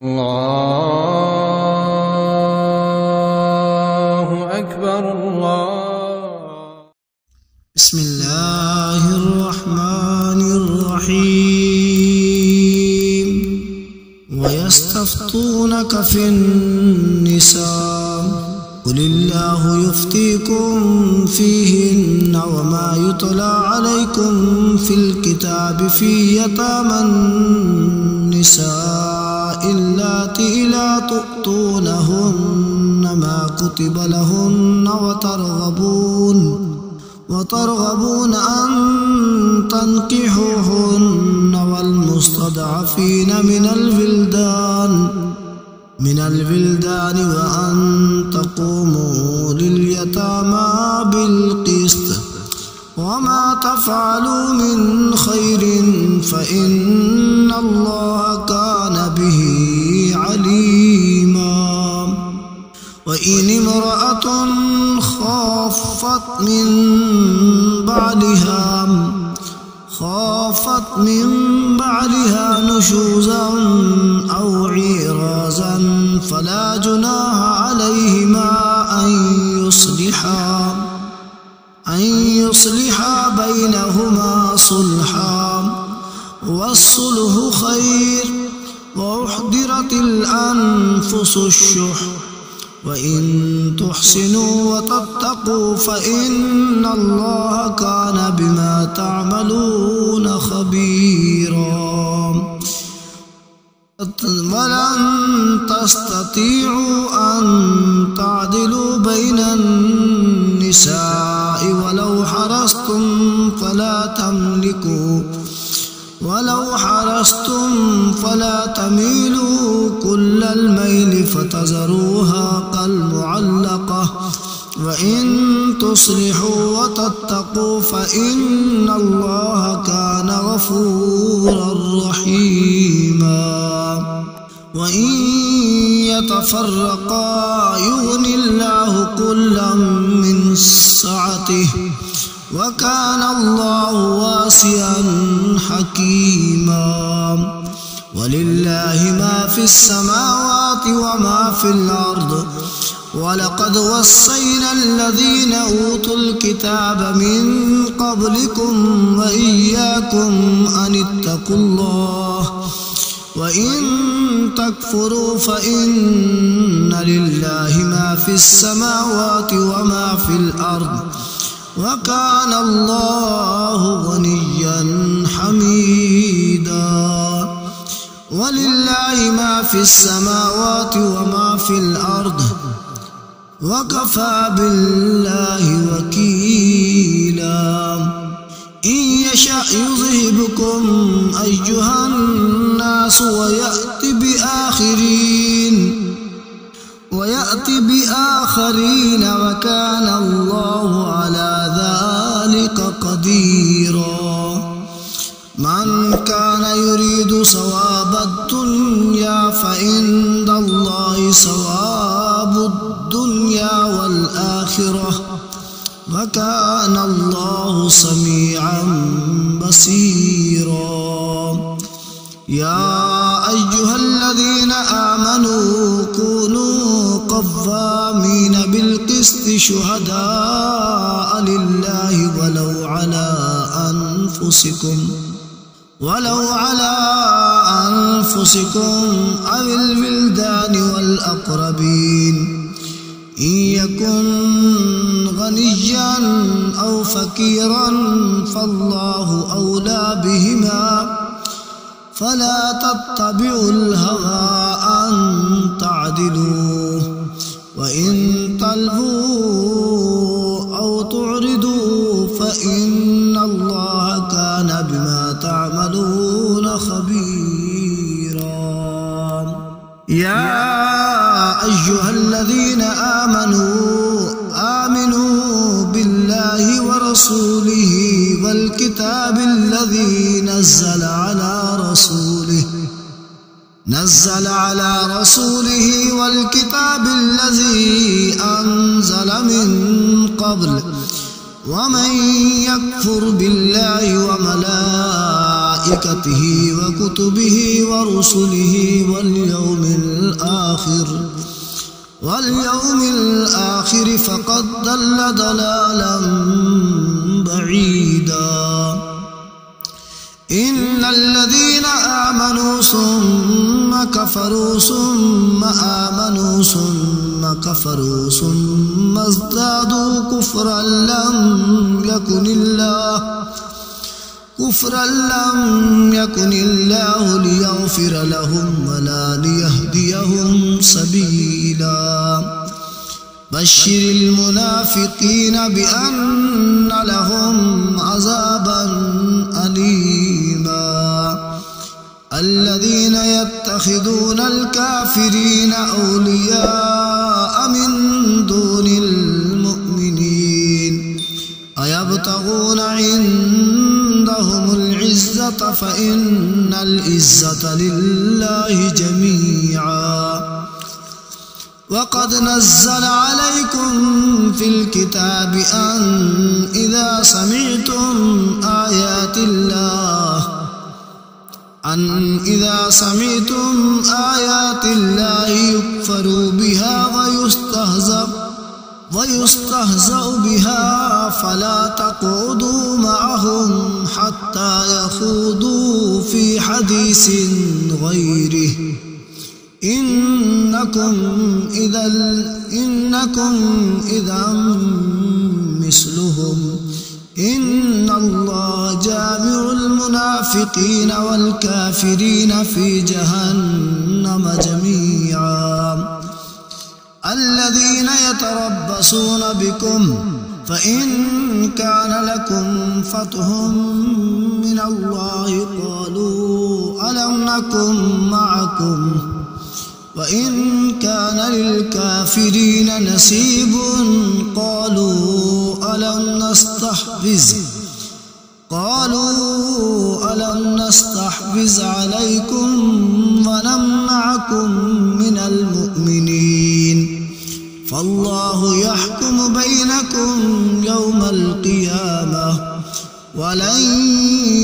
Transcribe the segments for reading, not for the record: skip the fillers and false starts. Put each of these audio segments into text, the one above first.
الله أكبر الله. بسم الله الرحمن الرحيم. ويستفتونك في النساء قل الله يفتيكم فيهن وما يتلى عليكم في الكتاب في يتامى النساء اللاتي لا تؤتونهن ما كتب لهن وترغبون أن تنكحوهن والمستضعفين من الولدان وأن تقوموا لليتامى بالقسط وما تفعلوا من خير فإن الله كان به عليما. وإن امرأة خافت من بعدها نشوزا أو عراضا فلا جناح عليهما أن يصلحا بينهما صلحا والصلح خير وأحضرت الأنفس الشح وإن تحسنوا وتتقوا فإن الله كان بما تعملون خبيرا. ولن تستطيعوا أن تعدلوا بين النساء ولو حرصتم فلا تميلوا كل الميل فتذروها كالمعلقة وإن تصلحوا وتتقوا فإن الله كان غفورا رحيما. وإن يتفرقا يغن الله كلا من سعته وكان الله واسعا حكيما. ولله ما في السماوات وما في الأرض ولقد وصينا الذين أوتوا الكتاب من قبلكم وإياكم أن اتقوا الله وإن تكفروا فإن لله ما في السماوات وما في الأرض وكان الله غنيا حميدا. ولله ما في السماوات وما في الأرض وكفى بالله وكيلا. إن يشأ يذهبكم أيها الناس ويأتي بآخرين وكان الله على ذلك قديرا. من كان يريد ثواب الدنيا فعند الله ثواب الدنيا والآخرة وكان الله سميعا بصيرا. يا أيها الذين آمنوا كونوا قوامين بالقسط شهداء لله ولو على أنفسكم أو الولدان والأقربين إن يكن غنيا أو فقيرا فالله أولى بهما فلا تتبعوا الهوى أن تعدلوا وإن تلهوا أو تعرضوا فإن الله كان بما تعملون خبيرا. يا أيها الذين آمنوا بالله ورسوله والكتاب الذي نزل على رسوله والكتاب الذي أنزل من قبل ومن يكفر بالله وملائكته وكتبه ورسله واليوم الآخر فقد ضل ضلالا بعيدا. إن الذين آمنوا ثم كفروا ثم آمنوا ثم كفروا ثم ازدادوا كفرا لم يكن الله ليغفر لهم ولا ليهديهم سبيلا. بشر المنافقين بأن لهم عذابا أليما. الذين يتخذون الكافرين أولياء من دون المؤمنين أيبتغون عندهم العزة فإن العزة لله جميعا. وقد نزل عليكم في الكتاب أن إذا سمعتم آيات الله يكفر بها ويستهزأ بها فلا تقعدوا معهم حتى يخوضوا في حديث غيره إنكم إذا مثلهم. إن الله جامع المنافقين والكافرين في جهنم جميعا. الذين يتربصون بكم فإن كان لكم فتح من الله قالوا ألم نكن معكم وإن كان للكافرين نصيب قالوا ألم نستحوذ عليكم ونمنعكم من المؤمنين فالله يحكم بينكم يوم القيامة ولن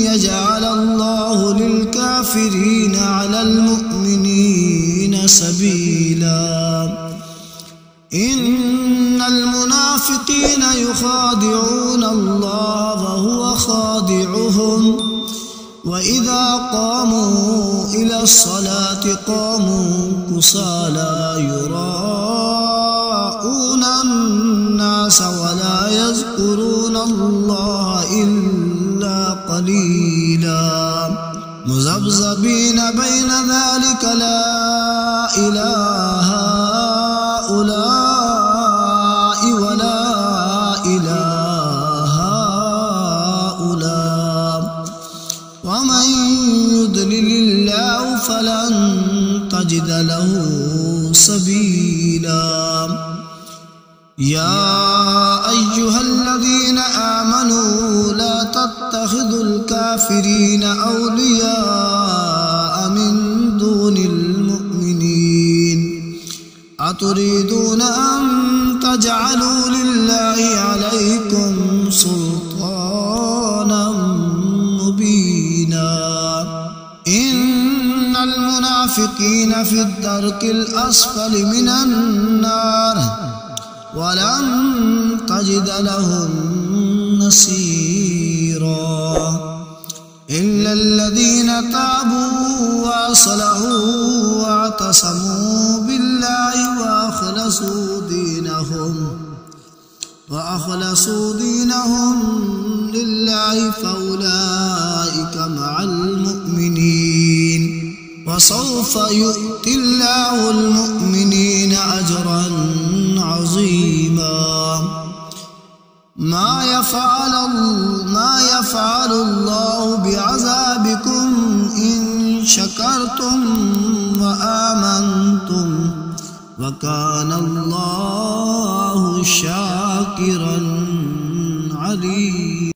يجعل الله للكافرين على المؤمنين سبيلا. إن المنافقين يخادعون الله وهو خادعهم وإذا قاموا إلى الصلاة قاموا كسالى يراءون الناس ولا يذكرون الله إلا قليلا. مذبذبين بين ذلك لا إله هؤلاء ولا إله هؤلاء ومن يضلل الله فلن تجد له سبيلا. يا أيها الذين آمنوا لا تتخذوا الكافرين أولياء من دون المؤمنين أتريدون أن تجعلوا لله عليكم سلطانا مبينا. إن المنافقين في الدرك الأسفل من النار ولن تجد لهم نصيرا إلا الذين تابوا وأصلحوا واعتصموا بالله وأخلصوا دينهم لله فأولئك مع المؤمنين وسوف يؤتي الله المؤمنين أجرا عظيما. ما يفعل الله بعذابكم إن شكرتم وآمنتم وكان الله شاكرا عليما.